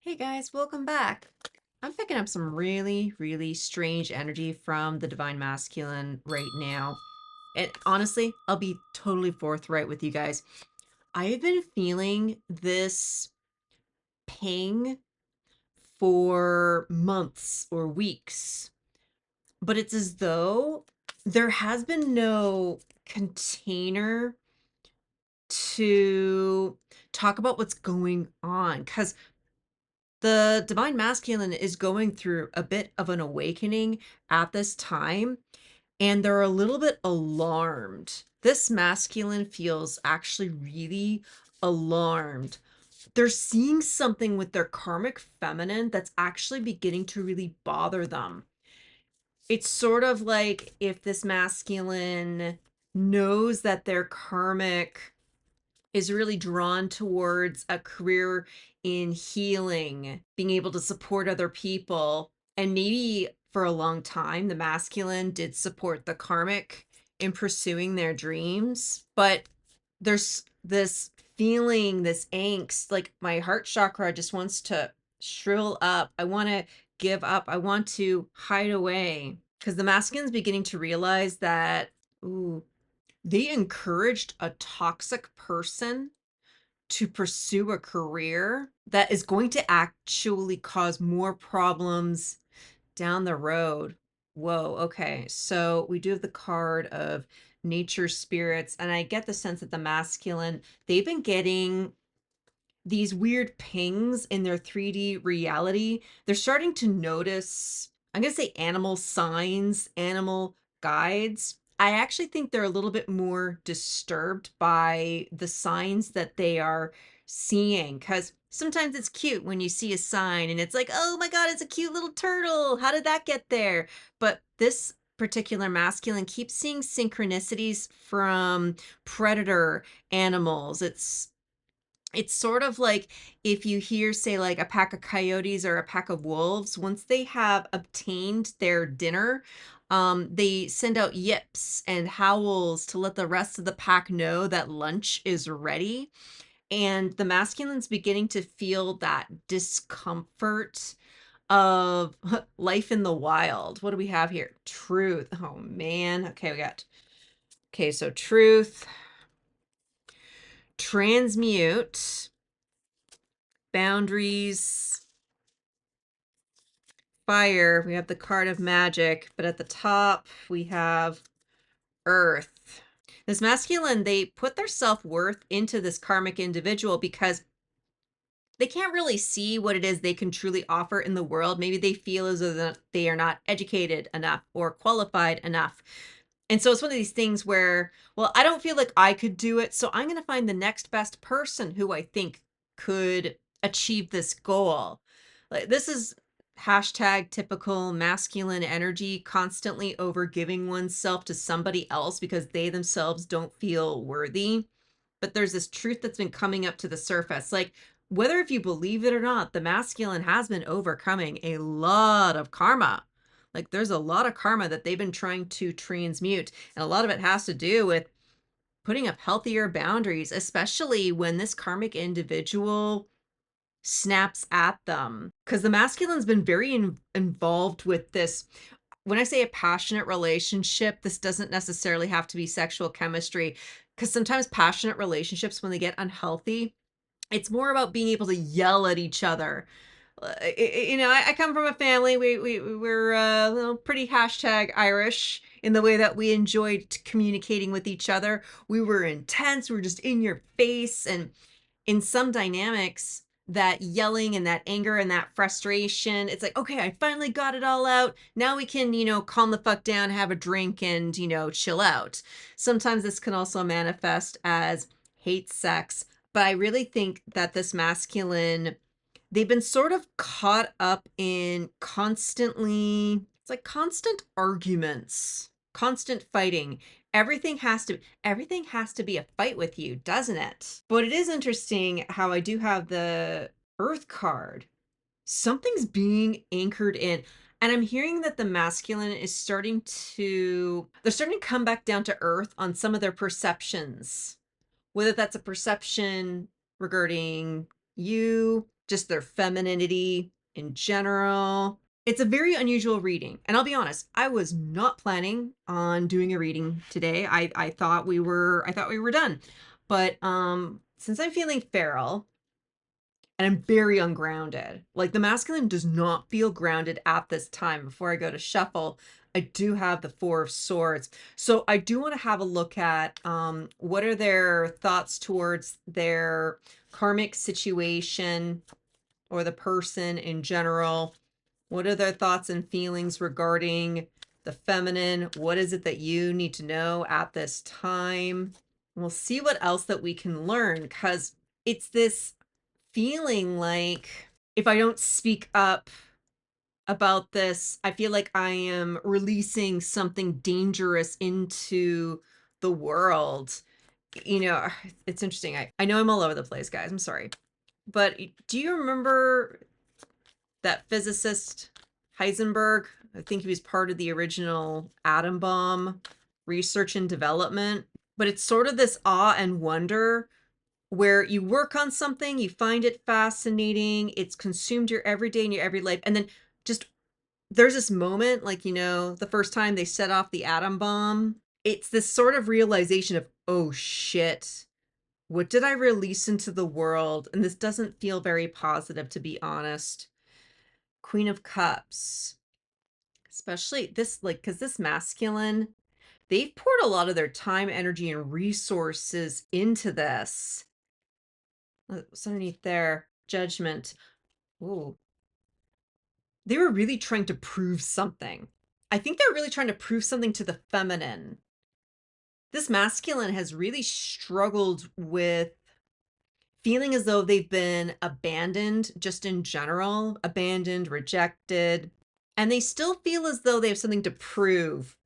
Hey guys, welcome back. I'm picking up some really strange energy from the divine masculine right now. And honestly, I'll be totally forthright with you guys. I've been feeling this ping for months or weeks, but it's as though there has been no container to talk about what's going on. Because the divine masculine is going through a bit of an awakening at this time, and they're a little bit alarmed. This masculine feels actually really alarmed. They're seeing something with their karmic feminine that's actually beginning to really bother them. It's sort of like if this masculine knows that their karmic is really drawn towards a career in healing, being able to support other people. And maybe for a long time, the masculine did support the karmic in pursuing their dreams. But there's this feeling, this angst, like my heart chakra just wants to shrivel up. I want to give up. I want to hide away because the masculine's beginning to realize that, ooh, they encouraged a toxic person to pursue a career that is going to actually cause more problems down the road. Whoa, okay. So we do have the card of nature spirits, and I get the sense that the masculine, they've been getting these weird pings in their 3D reality. They're starting to notice, I'm going to say animal signs, animal guides. I actually think they're a little bit more disturbed by the signs that they are seeing, because sometimes it's cute when you see a sign and it's like, oh my God, it's a cute little turtle. How did that get there? But this particular masculine keeps seeing synchronicities from predator animals. It's sort of like if you hear, say, like a pack of coyotes or a pack of wolves, once they have obtained their dinner, they send out yips and howls to let the rest of the pack know that lunch is ready. And the masculine's beginning to feel that discomfort of life in the wild. What do we have here? Truth. Oh man. Okay, okay, so truth, transmute, boundaries, fire. We have the card of magic, but at the top we have earth. This masculine, they put their self-worth into this karmic individual because they can't really see what it is they can truly offer in the world. Maybe they feel as though they are not educated enough or qualified enough. And so it's one of these things where, well, I don't feel like I could do it, so I'm going to find the next best person who I think could achieve this goal. Like, this is hashtag typical masculine energy, constantly overgiving oneself to somebody else because they themselves don't feel worthy. But there's this truth that's been coming up to the surface. Like, whether if you believe it or not, the masculine has been overcoming a lot of karma. Like, there's a lot of karma that they've been trying to transmute. And a lot of it has to do with putting up healthier boundaries, especially when this karmic individual snaps at them. Because the masculine's been very involved with this. When I say a passionate relationship, this doesn't necessarily have to be sexual chemistry. Because sometimes passionate relationships, when they get unhealthy, it's more about being able to yell at each other. I come from a family. We're pretty hashtag Irish in the way that we enjoyed communicating with each other. We were intense. We were just in your face, and in some dynamics, that yelling and that anger and that frustration, it's like, okay, I finally got it all out. Now we can, calm the fuck down, have a drink, and chill out. Sometimes this can also manifest as hate sex, but I really think that this masculine, they've been sort of caught up in constantly, it's like constant arguments, constant fighting. Everything has to be a fight with you, doesn't it? But it is interesting how I do have the earth card. Something's being anchored in. And I'm hearing that the masculine is they're starting to come back down to earth on some of their perceptions, whether that's a perception regarding you, just their femininity in general. It's a very unusual reading. And I'll be honest, I was not planning on doing a reading today. I thought we were done. But since I'm feeling feral and I'm very ungrounded, like the masculine does not feel grounded at this time. Before I go to shuffle, I do have the Four of Swords. So I do want to have a look at what are their thoughts towards their karmic situation or the person in general. What are their thoughts and feelings regarding the feminine? What is it that you need to know at this time? We'll see what else that we can learn, because it's this feeling like if I don't speak up about this, I feel like I am releasing something dangerous into the world. You know, it's interesting. I know I'm all over the place, guys. I'm sorry. But do you remember that physicist Heisenberg? I think he was part of the original atom bomb research and development. But it's sort of this awe and wonder where you work on something, you find it fascinating, it's consumed your everyday and your every life, and then just there's this moment, like, the first time they set off the atom bomb, it's this sort of realization of, oh shit, what did I release into the world? And this doesn't feel very positive, to be honest. Queen of Cups, especially this, like, because this masculine, they've poured a lot of their time, energy, and resources into this. What's underneath there? Judgment. Ooh. They were really trying to prove something. I think they're really trying to prove something to the feminine. This masculine has really struggled with feeling as though they've been abandoned just in general, abandoned, rejected, and they still feel as though they have something to prove.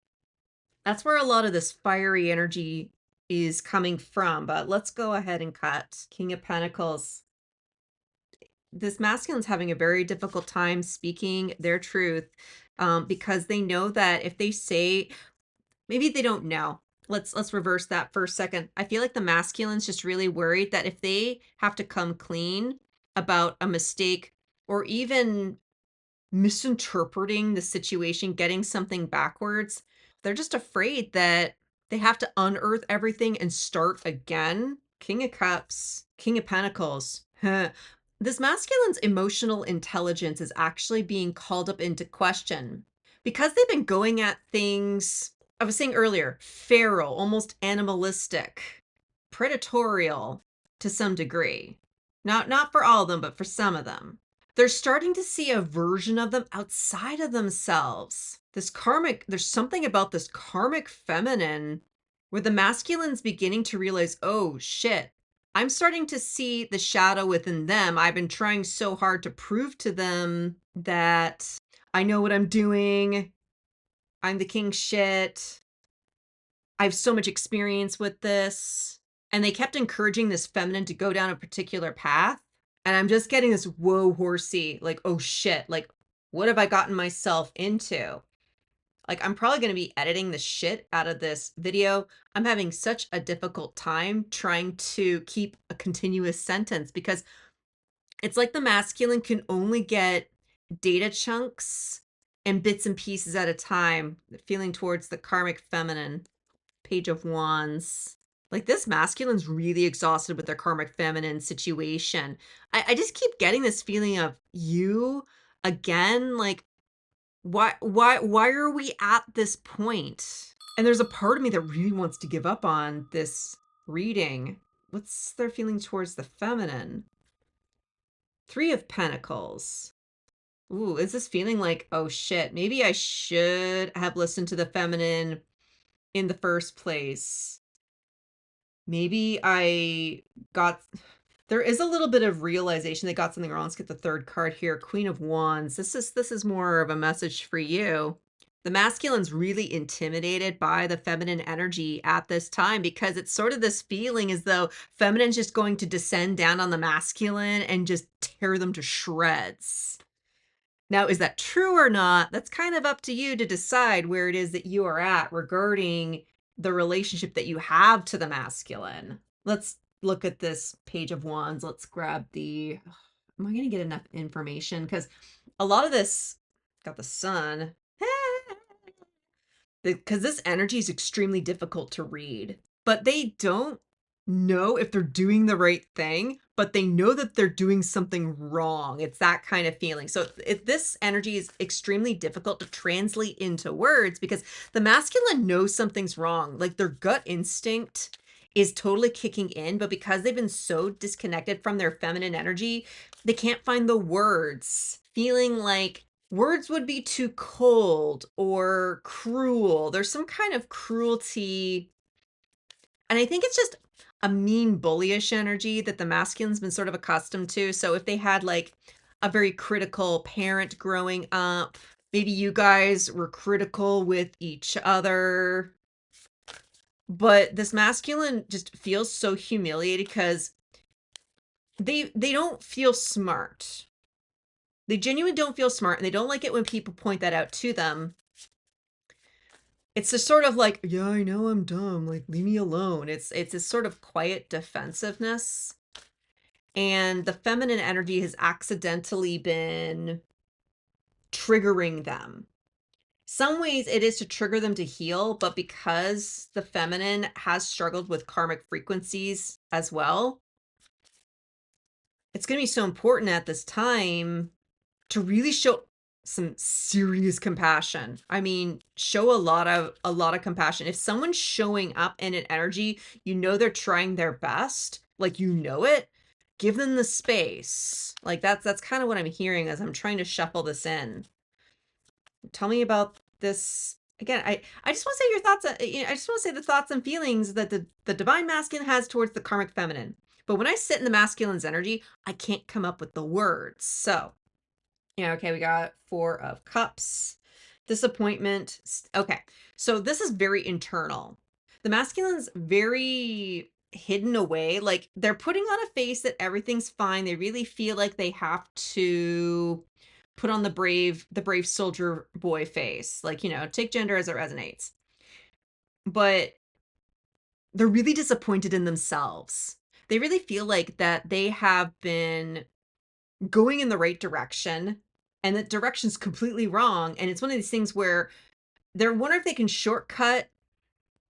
That's where a lot of this fiery energy is coming from, but let's go ahead and cut. King of Pentacles. This masculine's having a very difficult time speaking their truth, because they know that if they say, maybe they don't know. Let's reverse that for a second. I feel like the masculine's just really worried that if they have to come clean about a mistake or even misinterpreting the situation, getting something backwards, they're just afraid that they have to unearth everything and start again. King of Cups, King of Pentacles. This masculine's emotional intelligence is actually being called up into question because they've been going at things, I was saying earlier, feral, almost animalistic, predatorial to some degree. Not for all of them, but for some of them. They're starting to see a version of them outside of themselves. There's something about this karmic feminine where the masculine's beginning to realize, oh shit, I'm starting to see the shadow within them. I've been trying so hard to prove to them that I know what I'm doing. I'm the king shit. I have so much experience with this. And they kept encouraging this feminine to go down a particular path. And I'm just getting this whoa horsey, like, oh shit, like, what have I gotten myself into? Like, I'm probably going to be editing the shit out of this video. I'm having such a difficult time trying to keep a continuous sentence because it's like the masculine can only get data chunks and bits and pieces at a time, feeling towards the karmic feminine. Page of Wands. Like, this masculine's really exhausted with their karmic feminine situation. I just keep getting this feeling of you again, like, why are we at this point? And there's a part of me that really wants to give up on this reading. What's their feeling towards the feminine? Three of Pentacles. Ooh, is this feeling like, oh shit, maybe I should have listened to the feminine in the first place. Maybe I got, there is a little bit of realization they got something wrong. Let's get the third card here. Queen of Wands. This is more of a message for you. The masculine's really intimidated by the feminine energy at this time because it's sort of this feeling as though feminine's just going to descend down on the masculine and just tear them to shreds. Now, is that true or not? That's kind of up to you to decide where it is that you are at regarding the relationship that you have to the masculine. Let's look at this Page of Wands. Let's grab the am I going to get enough information? Because a lot of this got the sun. Because this energy is extremely difficult to read, but they don't know if they're doing the right thing, but they know that they're doing something wrong. It's that kind of feeling. So if this energy is extremely difficult to translate into words because the masculine knows something's wrong. Like their gut instinct is totally kicking in, but because they've been so disconnected from their feminine energy, they can't find the words, feeling like words would be too cold or cruel. There's some kind of cruelty. And I think it's just a mean, bullyish energy that the masculine's been sort of accustomed to. So if they had like a very critical parent growing up, maybe you guys were critical with each other. But this masculine just feels so humiliated because they don't feel smart. They genuinely don't feel smart, and they don't like it when people point that out to them. It's just sort of like, yeah, I know I'm dumb. Like, leave me alone. It's this sort of quiet defensiveness. And the feminine energy has accidentally been triggering them. Some ways it is to trigger them to heal, but because the feminine has struggled with karmic frequencies as well, it's going to be so important at this time to really show some serious compassion. I mean, show a lot of compassion. If someone's showing up in an energy, you know they're trying their best, like you know it, give them the space. Like that's kind of what I'm hearing as I'm trying to shuffle this in. Tell me about this again. I just want to say your thoughts. I just want to say the thoughts and feelings that the divine masculine has towards the karmic feminine. But when I sit in the masculine's energy, I can't come up with the words. So yeah, okay, we got 4 of Cups. Disappointment. Okay, so this is very internal. The masculine's very hidden away. Like they're putting on a face that everything's fine. They really feel like they have to put on the brave soldier boy face. Like, take gender as it resonates. But they're really disappointed in themselves. They really feel like that they have been going in the right direction and the direction's completely wrong. And it's one of these things where they're wondering if they can shortcut.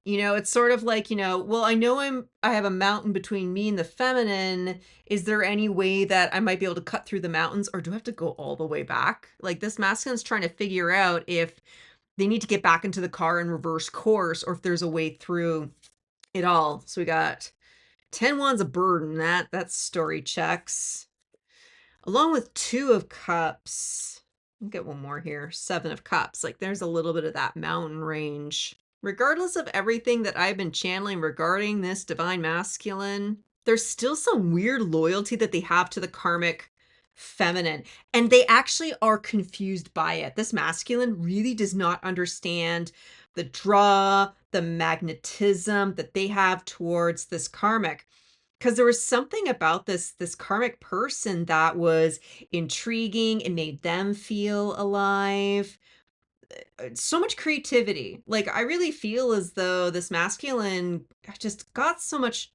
It's sort of like, well, I have a mountain between me and the feminine. Is there any way that I might be able to cut through the mountains, or do I have to go all the way back? Like this masculine's trying to figure out if they need to get back into the car and reverse course, or if there's a way through it all. So we got 10 wands of burden. That story checks. Along with 2 of Cups. I'll get one more here. 7 of Cups. Like there's a little bit of that mountain range. Regardless of everything that I've been channeling regarding this divine masculine, there's still some weird loyalty that they have to the karmic feminine. And they actually are confused by it. This masculine really does not understand the draw, the magnetism that they have towards this karmic. Because there was something about this karmic person that was intriguing and made them feel alive. So much creativity. Like I really feel as though this masculine just got so much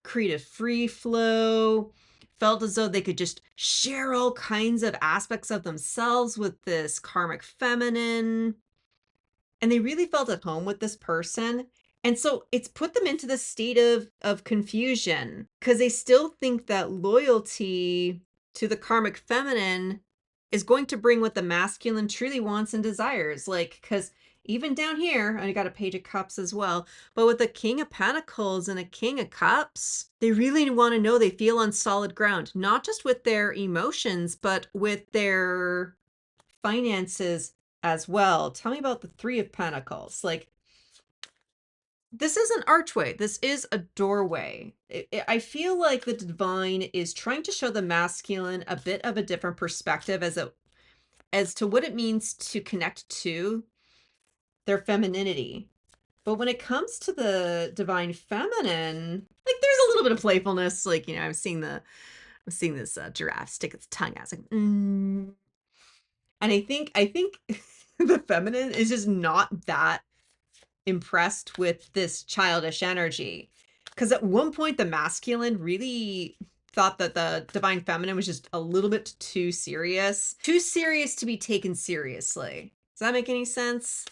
creative free flow, felt as though they could just share all kinds of aspects of themselves with this karmic feminine. And they really felt at home with this person. And so it's put them into this state of confusion because they still think that loyalty to the karmic feminine is going to bring what the masculine truly wants and desires. Like, because even down here, I got a Page of Cups as well, but with a King of Pentacles and a King of Cups, they really want to know they feel on solid ground, not just with their emotions, but with their finances as well. Tell me about the 3 of Pentacles. Like, this is an archway. This is a doorway. I feel like the divine is trying to show the masculine a bit of a different perspective as to what it means to connect to their femininity. But when it comes to the divine feminine, like there's a little bit of playfulness. Like, I'm seeing this giraffe stick its tongue out. It's like, And I think the feminine is just not that impressed with this childish energy. Because at one point, the masculine really thought that the divine feminine was just a little bit too serious to be taken seriously. Does that make any sense?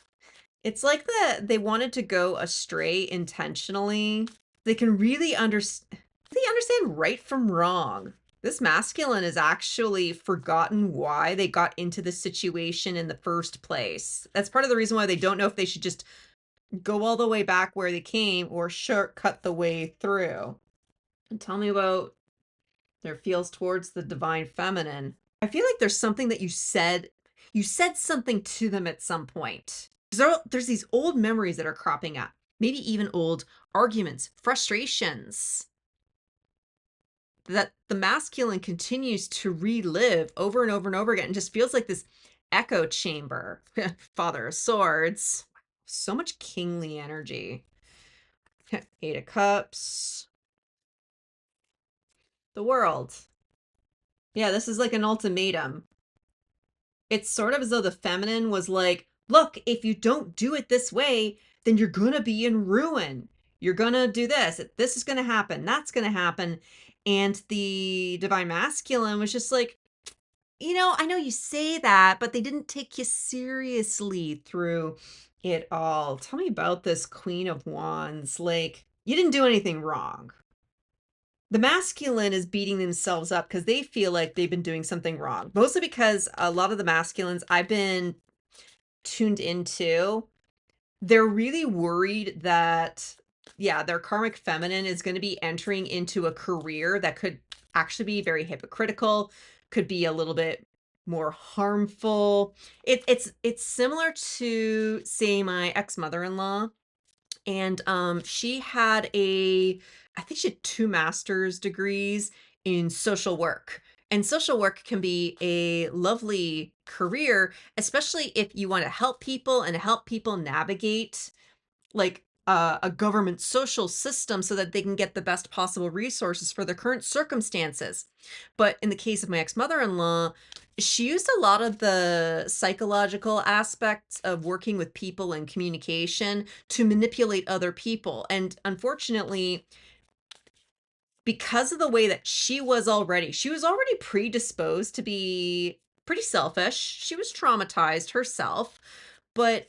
It's like that they wanted to go astray intentionally. They can they understand right from wrong. This masculine has actually forgotten why they got into this situation in the first place. That's part of the reason why they don't know if they should just go all the way back where they came or shortcut the way through. And tell me about their feels towards the divine feminine. I feel like there's something that you said something to them at some point. There's these old memories that are cropping up, maybe even old arguments, frustrations that the masculine continues to relive over and over and over again and just feels like this echo chamber. Father of Swords. So much kingly energy. Eight of Cups. The World. Yeah, this is like an ultimatum. It's sort of as though the feminine was like, look, if you don't do it this way, then you're going to be in ruin. You're going to do this. This is going to happen. That's going to happen. And the divine masculine was just like, I know you say that, but they didn't take you seriously through it all. Tell me about this Queen of Wands. Like, you didn't do anything wrong. The masculine is beating themselves up because they feel like they've been doing something wrong. Mostly because a lot of the masculines I've been tuned into, they're really worried that, yeah, their karmic feminine is going to be entering into a career that could actually be very hypocritical, could be a little bit more harmful. It's similar to, say, my ex-mother-in-law. And she had I think she had 2 master's degrees in social work. And social work can be a lovely career, especially if you want to help people and help people navigate like a government social system so that they can get the best possible resources for their current circumstances. But in the case of my ex-mother-in-law, she used a lot of the psychological aspects of working with people and communication to manipulate other people. And unfortunately, because of the way that she was already predisposed to be pretty selfish. She was traumatized herself, but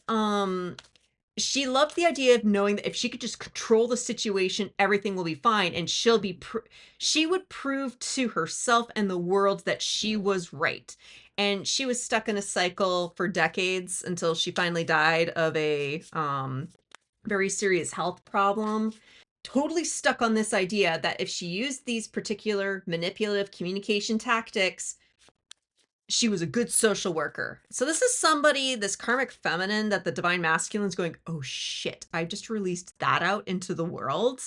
she loved the idea of knowing that if she could just control the situation, everything will be fine, and she would prove to herself and the world that she was right. And she was stuck in a cycle for decades until she finally died of a very serious health problem. Totally stuck on this idea that if she used these particular manipulative communication tactics, she was a good social worker. So this is somebody, this karmic feminine, that the divine masculine is going, oh shit, I just released that out into the world.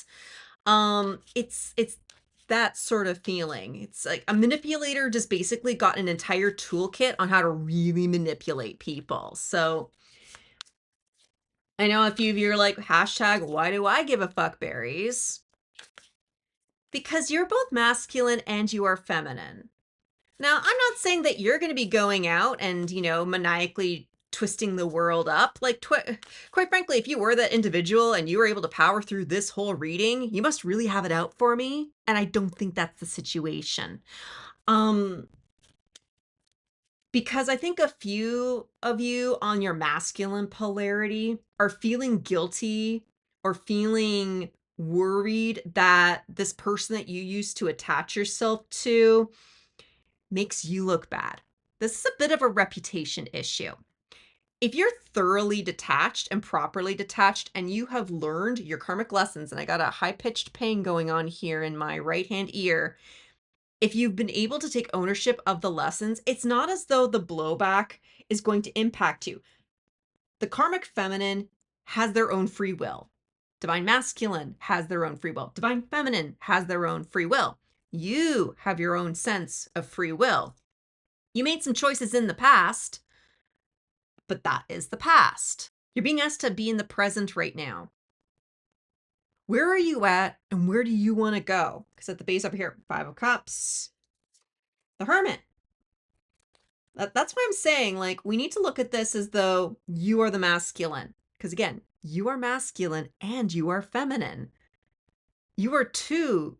It's that sort of feeling. It's like a manipulator just basically got an entire toolkit on how to really manipulate people. So I know a few of you are like, hashtag, why do I give a fuck, berries? Because you're both masculine and you are feminine. Now, I'm not saying that you're going to be going out and, maniacally twisting the world up. Like, quite frankly, if you were that individual and you were able to power through this whole reading, you must really have it out for me. And I don't think that's the situation. Because I think a few of you on your masculine polarity are feeling guilty or feeling worried that this person that you used to attach yourself to makes you look bad. This is a bit of a reputation issue. If you're thoroughly detached and properly detached and you have learned your karmic lessons, and I got a high-pitched pain going on here in my right-hand ear, if you've been able to take ownership of the lessons, it's not as though the blowback is going to impact you. The karmic feminine has their own free will. Divine masculine has their own free will. Divine feminine has their own free will. You have your own sense of free will. You made some choices in the past, but that is the past. You're being asked to be in the present right now. Where are you at and where do you want to go? Because at the base over here, 5 of Cups, the Hermit. That's why I'm saying, like, we need to look at this as though you are the masculine. Because again, you are masculine and you are feminine. You are two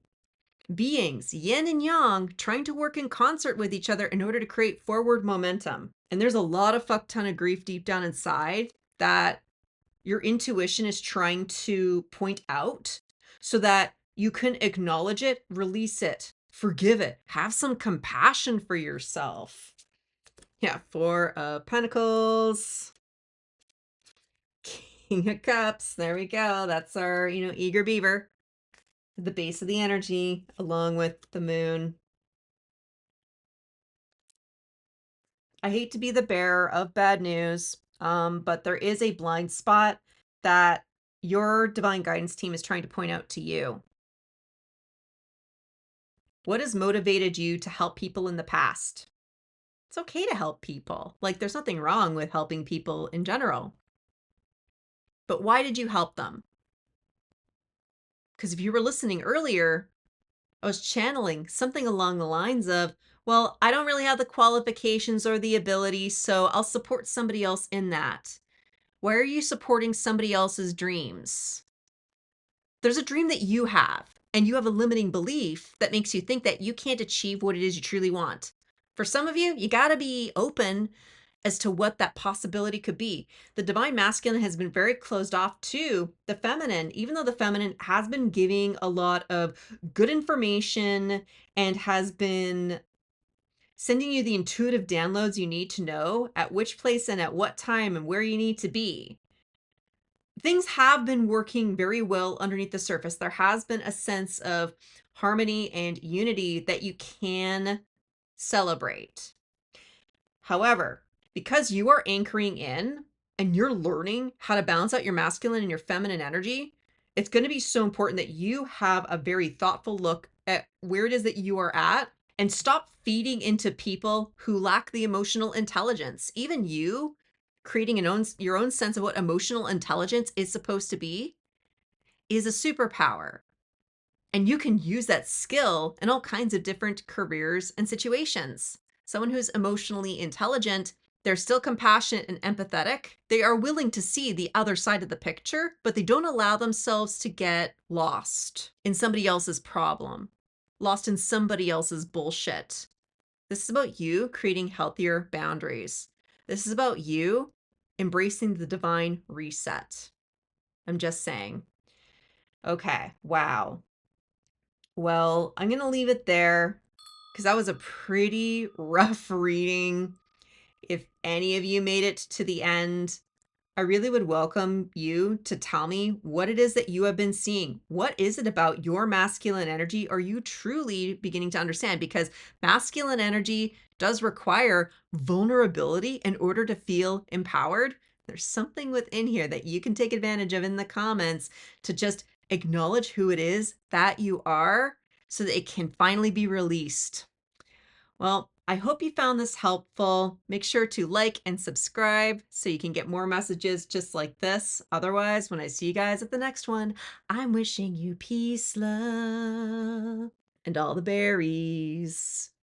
beings, yin and yang, trying to work in concert with each other in order to create forward momentum. And there's a lot of fuck ton of grief deep down inside that your intuition is trying to point out so that you can acknowledge it, release it, forgive it, have some compassion for yourself. Yeah, Four of Pentacles, King of Cups. There we go. That's our, eager beaver. The base of the energy, along with the moon. I hate to be the bearer of bad news, but there is a blind spot that your divine guidance team is trying to point out to you. What has motivated you to help people in the past? It's okay to help people. Like, there's nothing wrong with helping people in general. But why did you help them? Because if you were listening earlier, I was channeling something along the lines of, well, I don't really have the qualifications or the ability, so I'll support somebody else in that. Why are you supporting somebody else's dreams? There's a dream that you have, and you have a limiting belief that makes you think that you can't achieve what it is you truly want. For some of you, you got to be open as to what that possibility could be. The divine masculine has been very closed off to the feminine, even though the feminine has been giving a lot of good information and has been sending you the intuitive downloads you need to know at which place and at what time and where you need to be. Things have been working very well underneath the surface. There has been a sense of harmony and unity that you can celebrate. However, because you are anchoring in and you're learning how to balance out your masculine and your feminine energy, it's going to be so important that you have a very thoughtful look at where it is that you are at and stop feeding into people who lack the emotional intelligence. Even you creating your own sense of what emotional intelligence is supposed to be is a superpower. And you can use that skill in all kinds of different careers and situations. Someone who's emotionally intelligent, they're still compassionate and empathetic. They are willing to see the other side of the picture, but they don't allow themselves to get lost in somebody else's problem, lost in somebody else's bullshit. This is about you creating healthier boundaries. This is about you embracing the divine reset. I'm just saying. Okay, wow. Well, I'm going to leave it there because that was a pretty rough reading. If any of you made it to the end, I really would welcome you to tell me what it is that you have been seeing. What is it about your masculine energy are you truly beginning to understand? Because masculine energy does require vulnerability in order to feel empowered. There's something within here that you can take advantage of in the comments to just acknowledge who it is that you are so that it can finally be released. Well, I hope you found this helpful. Make sure to like and subscribe so you can get more messages just like this. Otherwise, when I see you guys at the next one, I'm wishing you peace, love, and all the berries.